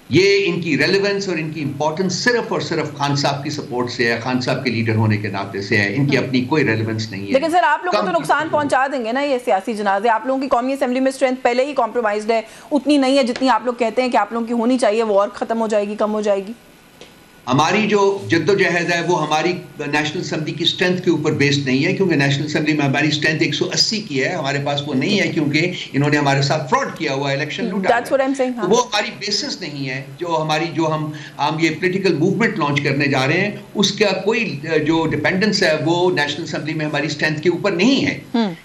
ये इनकी रेलेवेंस और इनकी इंपॉर्टेंस सिर्फ और सिर्फ खान साहब की सपोर्ट से है, खान साहब के लीडर होने के नाते से है, इनकी अपनी कोई रेलेवेंस नहीं है। लेकिन सर आप लोगों को तो नुकसान पहुंचा देंगे ना ये सियासी जनाजे। आप लोगों की कौमी असेंबली में स्ट्रेंथ पहले ही कॉम्प्रोमाइज्ड है, उतनी नहीं है जितनी आप लोग कहते हैं कि आप लोगों की होनी चाहिए, वो और खत्म हो जाएगी, कम हो जाएगी। हमारी जो जद्दोजहद है वो हमारी नेशनल असेंबली की स्ट्रेंथ के ऊपर बेस्ड नहीं है, क्योंकि नेशनल असेंबली में हमारी स्ट्रेंथ 180 की है, हमारे पास वो नहीं है क्योंकि इन्होंने हमारे साथ फ्रॉड किया हुआ, इलेक्शन लूटा है। वो हमारी बेसिस नहीं है। जो हम ये पॉलिटिकल मूवमेंट लॉन्च करने जा रहे हैं उसका कोई जो डिपेंडेंस है वो नेशनल असेंबली में हमारी स्ट्रेंथ के ऊपर नहीं है,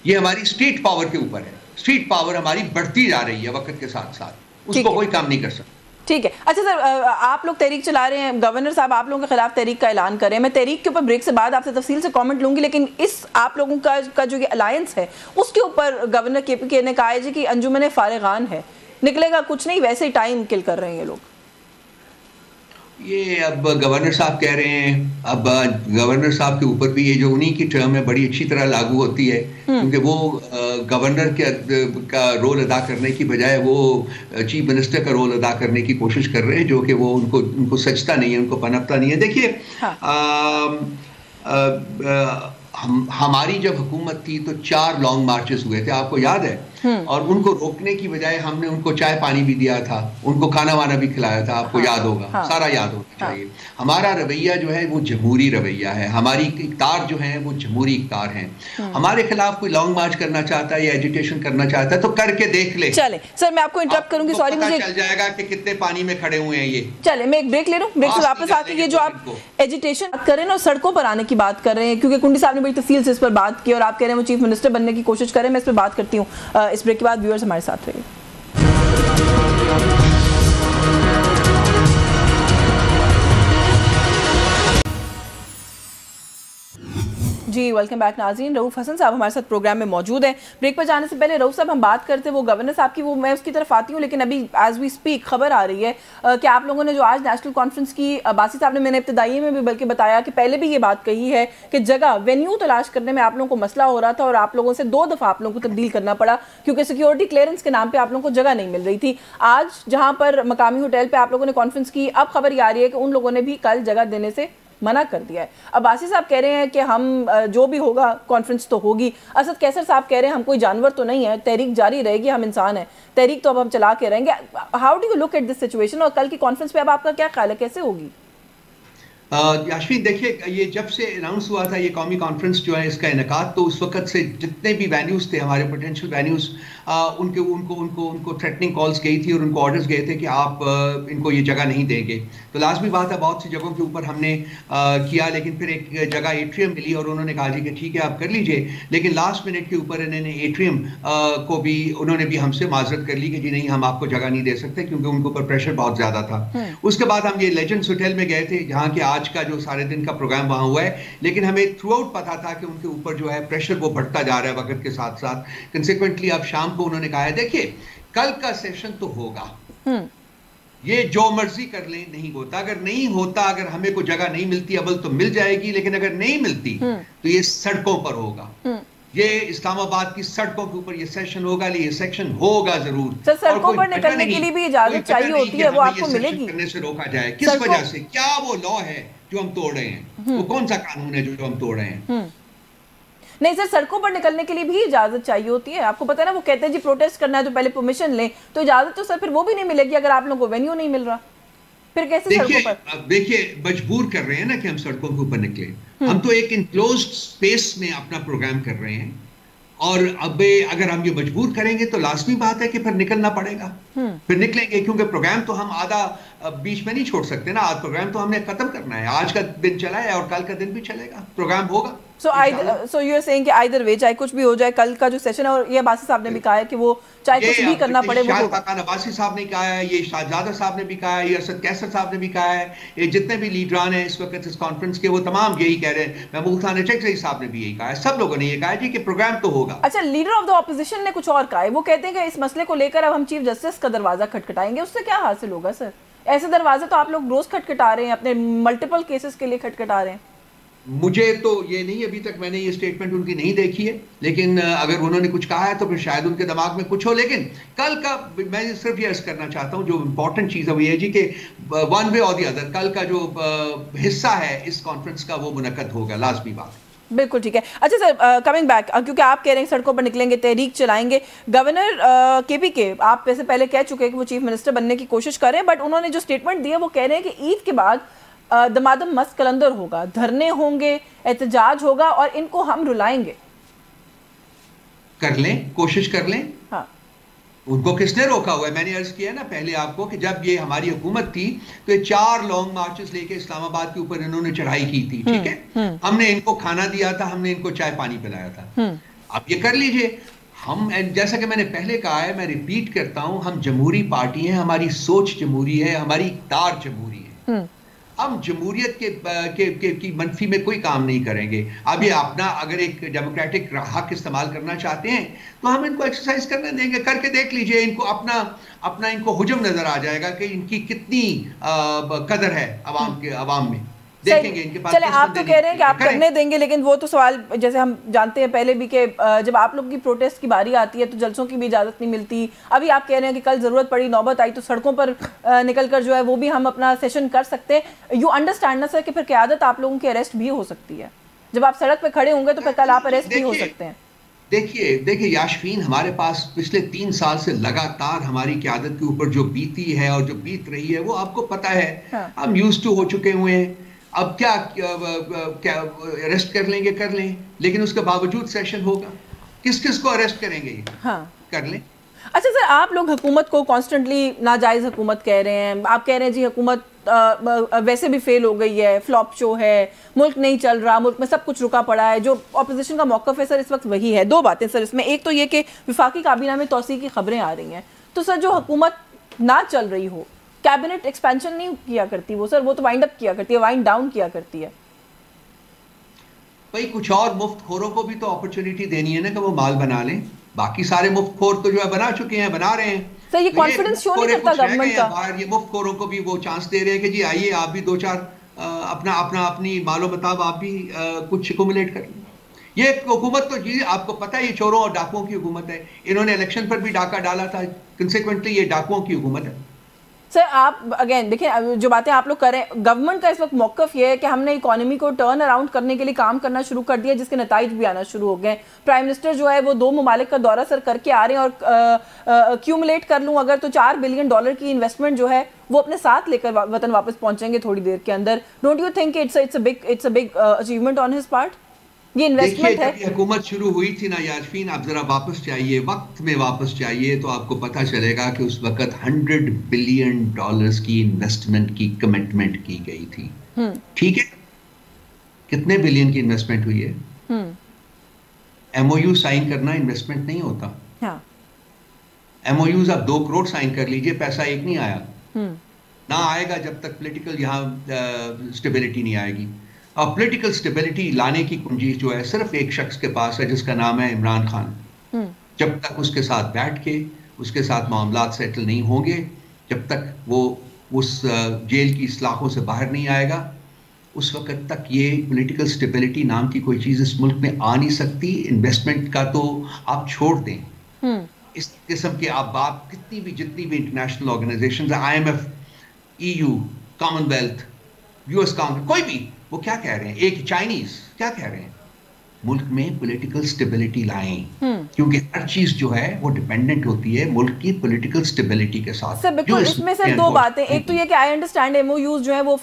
ये हमारी स्टेट पावर के ऊपर है। स्टेट पावर हमारी बढ़ती जा रही है वक्त के साथ साथ, उसको कोई काम नहीं कर सकता। ठीक है। अच्छा सर, आप लोग तहरीक चला रहे हैं, गवर्नर साहब आप लोगों के खिलाफ तहरीक का ऐलान करें। मैं तहरीक के ऊपर ब्रेक से बाद आपसे तफसील से कमेंट लूंगी, लेकिन इस आप लोगों का जो ये अलायंस है उसके ऊपर गवर्नर KPK ने कहा है जी कि अंजुमन फारिगान है, निकलेगा कुछ नहीं, वैसे ही टाइम किल कर रहे हैं ये लोग। ये अब गवर्नर साहब कह रहे हैं, अब गवर्नर साहब के ऊपर भी ये जो उन्हीं की टर्म है बड़ी अच्छी तरह लागू होती है, क्योंकि वो गवर्नर का रोल अदा करने की बजाय वो चीफ मिनिस्टर का रोल अदा करने की कोशिश कर रहे हैं, जो कि वो उनको सचता नहीं है, उनको पनपता नहीं है। देखिए हमारी जब हुकूमत थी तो 4 लॉन्ग मार्चेस हुए थे, आपको याद है, और उनको रोकने की बजाय हमने उनको चाय पानी भी दिया था, उनको खाना वाना भी खिलाया था, आपको याद होगा, सारा याद होना चाहिए। हमारा रवैया जो है वो जमहूरी रवैया है, हमारी इक़्तिदार जो है वो जमहूरी इक़्तिदार हैं। हमारे खिलाफ कोई लॉन्ग मार्च करना चाहता है या एजिटेशन करना चाहता है तो करके देख ले। चले सर, मैं आपको इंटरप्ट करूंगी, सॉरी, मुझे चल जाएगा कि कितने पानी में खड़े हुए हैं ये। चले मैं एक ब्रेक ले लूं, ब्रेक से वापस आके ये जो आप एजिटेशन कर रहे हैं और सड़कों पर आने की बात कर रहे हैं, क्योंकि कुंडी साहब ने बड़ी तफसील से इस पर बात की और आप कह रहे हैं वो चीफ मिनिस्टर बनने की कोशिश करें, मैं इस पर बात करती हूँ। इस ब्रेक के बाद व्यूअर्स हमारे साथ रहिए। जी वेलकम बैक नाज़रीन। रऊफ हसन साहब हमारे साथ प्रोग्राम में मौजूद हैं। ब्रेक पर जाने से पहले रऊफ साहब हम बात करते हैं वो गवर्नर साहब की, वो मैं उसकी तरफ आती हूँ, लेकिन अभी एज वी स्पीक खबर आ रही है कि आप लोगों ने जो आज नेशनल कॉन्फ्रेंस की, बासी साहब ने मैंने इब्तदाई में भी बल्कि बताया कि पहले भी ये बात कही है कि जगह वेन्यू तलाश करने में आप लोगों को मसला हो रहा था और आप लोगों से 2 दफ़ा आप लोगों को तब्दील करना पड़ा क्योंकि सिक्योरिटी क्लियरेंस के नाम पर आप लोगों को जगह नहीं मिल रही थी। आज जहाँ पर मकामी होटल पर आप लोगों ने कॉन्फ्रेंस की, अब खबर ये आ रही है कि उन लोगों ने भी कल जगह देने से मना कर दिया है। अब बासी साहब कह रहे हैं कि हम जो भी होगा कॉन्फ्रेंस तो होगी। असद कैसर साहब कह रहे हैं हम कोई जानवर तो नहीं है, तहरीक जारी रहेगी, हम इंसान हैं, तहरीक तो अब हम चला के रहेंगे। How do you look at this situation, और कल की कॉन्फ्रेंस पे अब आपका क्या ख्याल है, कैसे होगी? यास्मीन देखिए, ये जब से अनाउंस हुआ था ये कौमी कॉन्फ्रेंस जो है इसका इनेकाद, तो उस वक्त से जितने भी वेन्यूज़ थे हमारे पोटेंशियल वेन्यूज़, उनको थ्रेटनिंग कॉल्स गई थी और उनको ऑर्डर्स गए थे कि आप इनको ये जगह नहीं देंगे। तो लाजमी बात है बहुत सी जगहों के ऊपर हमने किया, लेकिन फिर एक जगह एट्रियम मिली और उन्होंने कहा जी कि ठीक है आप कर लीजिए, लेकिन लास्ट मिनट के ऊपर इन्होंने एट्रियम को भी उन्होंने भी हमसे माजरत कर ली कि जी नहीं हम आपको जगह नहीं दे सकते, क्योंकि उनके ऊपर प्रेशर बहुत ज़्यादा था। उसके बाद हम ये लेजेंड्स होटल में गए थे जहाँ के आज का जो सारे दिन का प्रोग्राम वहाँ हुआ है, लेकिन हमें थ्रू आउट पता था कि उनके ऊपर जो है प्रेशर वो बढ़ता जा रहा है वक्त के साथ साथ। कंसिक्वेंटली अब शाम को उन्होंने कहा है देखिए कल का सेशन तो होगा, ये जो मर्जी कर लें, नहीं होता, अगर नहीं होता, अगर हमें कोई जगह नहीं मिलती अव्वल तो मिल जाएगी, लेकिन अगर नहीं मिलती तो ये सड़कों पर होगा, ये इस्लामाबाद की सड़कों के ऊपर ये सेशन होगा, ये सेक्शन होगा जरूर। सर सड़कों पर निकलने के लिए भी इजाजत चाहिए होती है, वो आपको मिलेगी? करने से रोका जाए किस वजह से, क्या वो लॉ है जो हम तोड़ रहे हैं, वो कौन सा कानून है जो हम तोड़ रहे हैं? नहीं सर, सड़कों पर निकलने के लिए भी इजाजत चाहिए होती है, आपको पता है ना, वो कहते हैं जी प्रोटेस्ट करना है तो पहले परमिशन लें, तो इजाजत तो सर फिर वो भी नहीं मिलेगी अगर आप लोगों को वेन्यू नहीं मिल रहा, फिर कैसे सड़कों पर? देखिए मजबूर कर रहे हैं ना कि हम सड़कों के ऊपर निकले, हम तो एक इनक्लोज्ड स्पेस में अपना प्रोग्राम कर रहे हैं, और अब अगर हम ये मजबूर करेंगे तो लाजमी बात है कि फिर निकलना पड़ेगा, फिर निकलेंगे, क्योंकि प्रोग्राम तो हम आधा बीच में नहीं छोड़ सकते ना, आज प्रोग्राम तो हमने खत्म करना है, आज का दिन चला है और कल का दिन भी चलेगा, प्रोग्राम होगा। So you are saying कि either way, चाहे कुछ भी हो जाए, कल का जो सेशन है, और ये बासी साहब ने भी कहा है कि वो चाहे कुछ भी करना पड़े वो होगा। बासी साहब ने कहा है, ये शाहजादा साहब ने भी कहा है, ये असद कैसर साहब ने भी कहा है, ये जितने भी लीडरान हैं इस वक्त इस कॉन्फ्रेंस के वो तमाम यही कह रहे हैं, महमूद खान चकजई साहब ने भी यही कहा है, सब लोगों ने ये कहा है जी कि प्रोग्राम तो होगा। अच्छा, लीडर ऑफ द ऑपोजिशन ने कुछ और कहा है, वो कहते हैं कि इस मसले को लेकर अब हम चीफ जस्टिस का दरवाजा खटखटाएंगे, उससे क्या हासिल होगा सर? ऐसे दरवाजे तो आप लोग रोज खटखटा रहे हैं, अपने मल्टीपल केसेस के लिए खटखटा रहे हैं। मुझे तो ये नहीं, अभी तक मैंने ये स्टेटमेंट उनकी नहीं देखी है, लेकिन अगर उन्होंने कुछ कहा है तो फिर शायद उनके दिमाग में कुछ हो। लेकिन कल का मैं सिर्फ ये अर्ज करना चाहता हूं, जो इंपॉर्टेंट चीज़ है वो ये जी कि वन वे और दी अदर कल का जो हिस्सा है इस कॉन्फ्रेंस का वो मुनक्कद होगा, लाजमी बात। बिल्कुल ठीक है। अच्छा सर, कमिंग बैक, क्योंकि आप कह रहे हैं सड़कों पर निकलेंगे, तहरीक चलाएंगे, गवर्नर केपी आप वैसे पहले कह चुके हैं कि वो चीफ मिनिस्टर बनने की कोशिश कर रहे हैं, बट उन्होंने जो स्टेटमेंट दी है वो कह रहे हैं कि ईद के बाद दमादम मस्त कलंदर होगा, धरने होंगे, एहतजाज होगा और इनको हम रुलाएंगे। कर लें, कोशिश कर लें। हाँ, उनको किसने रोका हुआ है? मैंने अर्ज किया ना पहले आपको कि जब ये हमारी हुकूमत थी तो ये 4 लॉन्ग मार्चेस लेके इस्लामाबाद के ऊपर इन्होंने चढ़ाई की थी, ठीक है? हमने इनको खाना दिया था, हमने इनको चाय पानी पिलाया था। आप ये कर लीजिए। हम, जैसा कि मैंने पहले कहा है, मैं रिपीट करता हूं, हम जमहूरी पार्टी हैं, हमारी सोच जमहूरी है, हमारी इक़्तिदार जमहूरी है। हम जमहूरियत की मनफी में कोई काम नहीं करेंगे। अब ये अपना अगर एक डेमोक्रेटिक हक इस्तेमाल करना चाहते हैं तो हम इनको एक्सरसाइज करने देंगे, करके देख लीजिए। इनको अपना इनको हुजम नजर आ जाएगा कि इनकी कितनी कदर है अवाम में। देखेंगे इनके पास। चले, आप तो कह रहे हैं कि आप करने देंगे, लेकिन वो तो सवाल जैसे हम जानते हैं पहले भी कि जब आप लोग की प्रोटेस्ट की बारी आती है तो जलसों की भी इजाजत नहीं मिलती। अभी आप कह रहे हैं कि कल जरूरत पड़ी, नौबत आई तो सड़कों पर निकल कर जो है वो भी हम अपना सेशन कर सकते हैं। यू अंडरस्टैंड ना सर कि फिर क़यादत आप लोगों की अरेस्ट भी हो सकती है। जब आप सड़क पर खड़े होंगे तो फिर कल आप अरेस्ट भी हो सकते हैं। देखिए याशफीन, हमारे पास पिछले 3 साल से लगातार हमारी क़यादत के ऊपर जो बीती है और जो बीत रही है वो आपको पता है। हाँ। हम यूज्ड टू हो चुके हुए हैं। अब क्या अरेस्ट कर लेंगे, कर लें, लेकिन उसके बावजूद सेशन होगा। किस किस को अरेस्ट करेंगे? हाँ, कर लें। अच्छा सर, आप लोग हुकूमत को कॉन्स्टेंटली नाजायज़ हुकूमत कह रहे हैं। आप कह रहे हैं जी हुकूमत वैसे भी फेल हो गई है, फ्लॉप शो है, मुल्क नहीं चल रहा, मुल्क में सब कुछ रुका पड़ा है। जो अपोजिशन का मौक़िफ़ है सर इस वक्त वही है। 2 बातें सर इसमें, एक तो ये कि वफाकी काबीना में तोसी की खबरें आ रही हैं, तो सर जो हुकूमत ना चल रही हो, कैबिनेट एक्सपेंशन नहीं किया करती वो सर, वो तो वाइंड अप किया करती है, वाइंड डाउन किया करती है। भाई कुछ और मुफ्त खोरों को भी तो अपॉर्चुनिटी देनी है ना कि वो माल बना लें। बाकी सारे मुफ्त खोर तो जो है बना चुके हैं, बना रहे हैं। सर ये कॉन्फिडेंस शो नहीं करता गवर्नमेंट का? बाहर ये मुफ्त खोरों को भी वो चांस दे रहे हैं कि जी आइए आप भी 2-4 अपनी मालो बताब आप भी कुछ एक्युमुलेट कर लें। ये हुकूमत तो जी आपको पता है ये चोरों और डाकुओं की हुकूमत है। इन्होंने इलेक्शन पर भी डाका डाला था, कंसिक्वेंटली ये डाकुओं की हुकूमत है। सर आप अगेन देखिए, जो बातें आप लोग कर रहे हैं, गवर्नमेंट का इस वक्त मौक़िफ़ ये है कि हमने इकोनॉमी को टर्न अराउंड करने के लिए काम करना शुरू कर दिया, जिसके नताइज भी आना शुरू हो गए। प्राइम मिनिस्टर जो है वो 2 ममालिक का दौरा सर करके आ रहे हैं और क्यूमुलेट कर लूँ अगर तो $4 बिलियन की इन्वेस्टमेंट जो है वो अपने साथ लेकर वतन वापस पहुंचेंगे थोड़ी देर के अंदर। Don't you think it's a big achievement on his part? ये इन्वेस्टमेंट है। हुकूमत शुरू हुई थी ना याशफीन, आप जरा वापस जाइए, वक्त में वापस जाइए तो आपको पता चलेगा कि उस वक्त $100 बिलियन की इन्वेस्टमेंट की कमिटमेंट की गई थी। ठीक है, कितने बिलियन की इन्वेस्टमेंट हुई है? MOU साइन करना इन्वेस्टमेंट नहीं होता। हाँ। MOUs आप 2 करोड़ साइन कर लीजिए, पैसा एक नहीं आया। ना आएगा जब तक पॉलिटिकल यहाँ स्टेबिलिटी नहीं आएगी। और पॉलिटिकल स्टेबिलिटी लाने की कुंजी जो है सिर्फ एक शख्स के पास है, जिसका नाम है इमरान खान। जब तक उसके साथ बैठ के उसके साथ मामलात सेटल नहीं होंगे, जब तक वो उस जेल की सलाखों से बाहर नहीं आएगा, उस वक्त तक ये पॉलिटिकल स्टेबिलिटी नाम की कोई चीज़ इस मुल्क में आ नहीं सकती। इन्वेस्टमेंट का तो आप छोड़ दें। इस किस्म के आप बात कितनी भी जितनी भी international organisation, IMF, EU, Commonwealth, US council, कोई भी, वो क्या कह रहे हैं? एक चाइनीज क्या कह रहे हैं? मुल्क में पॉलिटिकल स्टेबिलिटी लाएं, क्योंकि हर चीज जो है वो डिपेंडेंट होती है मुल्क की पॉलिटिकल स्टेबिलिटी के साथ। सर बिल्कुल, इसमें सर 2 बातें, एक तो ये कि आई अंडरस्टैंड MOUs जो है वो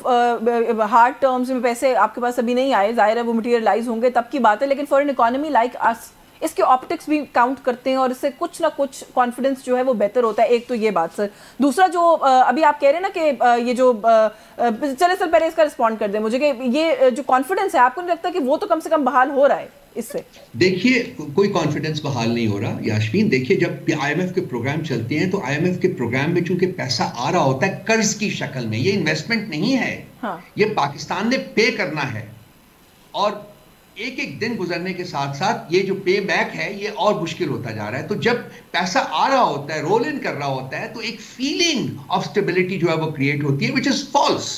हार्ड टर्म्स में पैसे आपके पास अभी नहीं आए, जाहिर है वो मटेरियलाइज होंगे तब की बात है, लेकिन for an economy like us इसके ऑप्टिक्स भी काउंट करते हैं और इससे कुछ ना कुछ कॉन्फिडेंस जो है वो बेहतर होता है। एक तो ये बात सर। दूसरा जो अभी आप कह रहे हैं ना कि ये जो चले सर पहले इसका रिस्पॉन्ड कर दें मुझे कि ये जो कॉन्फिडेंस है, आपको नहीं लगता कि वो तो कम से कम बहाल हो रहा है इससे? देखिए कोई कॉन्फिडेंस बहाल नहीं हो रहा याशफीन। देखिए जब IMF के प्रोग्राम चलते हैं तो IMF के प्रोग्राम में चूंकि पैसा आ रहा होता है कर्ज की शक्ल में, ये इन्वेस्टमेंट नहीं है। हाँ। ये पाकिस्तान ने पे करना है और एक एक दिन गुजरने के साथ साथ ये जो पे बैक है ये और मुश्किल होता जा रहा है। तो जब पैसा आ रहा होता है, रोल इन कर रहा होता है, तो एक फीलिंग ऑफ स्टेबिलिटी जो है वो क्रिएट होती है, विच इज फॉल्स।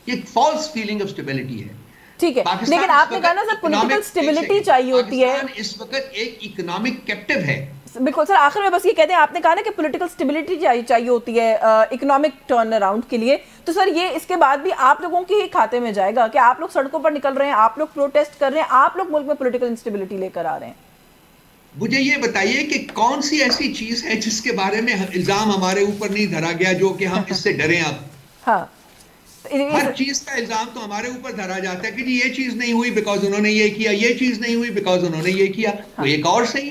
ये फॉल्स फीलिंग ऑफ स्टेबिलिटी है। ठीक है, लेकिन आपने कहा ना सर पॉलिटिकल स्टेबिलिटी चाहिए होती है, इस वक्त एक इकोनॉमिक कैप्टिव है। बिल्कुल सर, आखिर में बस ये कहते हैं, आपने कहा ना कि पॉलिटिकल स्टेबिलिटी चाहिए होती है इकोनॉमिक टर्न अराउंड के लिए, तो सर ये इसके बाद भी आप लोगों के ही खाते में जाएगा कि आप लोग सड़कों पर निकल रहे हैं, आप लोग प्रोटेस्ट कर रहे हैं, आप लोग मुल्क में पॉलिटिकल इंस्टेबिलिटी लेकर आ रहे हैं? मुझे ये बताइए कि कौन सी ऐसी चीज है जिसके बारे में इल्जाम हमारे ऊपर नहीं धरा गया जो कि हम इससे डरें अब? हाँ, हर चीज का इल्जाम तो हमारे ऊपर धरा जाता है कि जी ये चीज नहीं हुई बिकॉज उन्होंने ये किया, ये चीज नहीं हुई बिकॉज उन्होंने ये किया। तो एक और सही,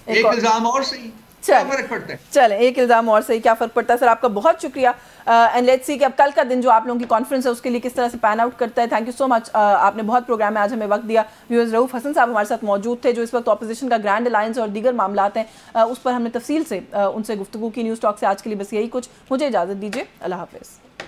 एक इल्जाम और सही, क्या फर्क पड़ता है? चले, एक इल्जाम और सही, क्या फर्क पड़ता है? सर आपका बहुत शुक्रिया एंड लेट्स सी कि अब कल का दिन जो आप लोगों की कॉन्फ्रेंस है उसके लिए किस तरह से पैन आउट करता है। थैंक यू सो मच, आपने बहुत प्रोग्राम में आज हमें वक्त दिया। व्यूअर्स, रऊफ हसन साहब हमारे साथ मौजूद थे जो इस वक्त ऑपोजिशन का ग्रैंड अलायंस और दीगर मामलात हैं उस पर हमने तफसील से उनसे गुफ्तगू की। न्यूज़ टॉक से आज के लिए बस यही कुछ, मुझे इजाज़त दीजिए, अल्लाह हाफिज़।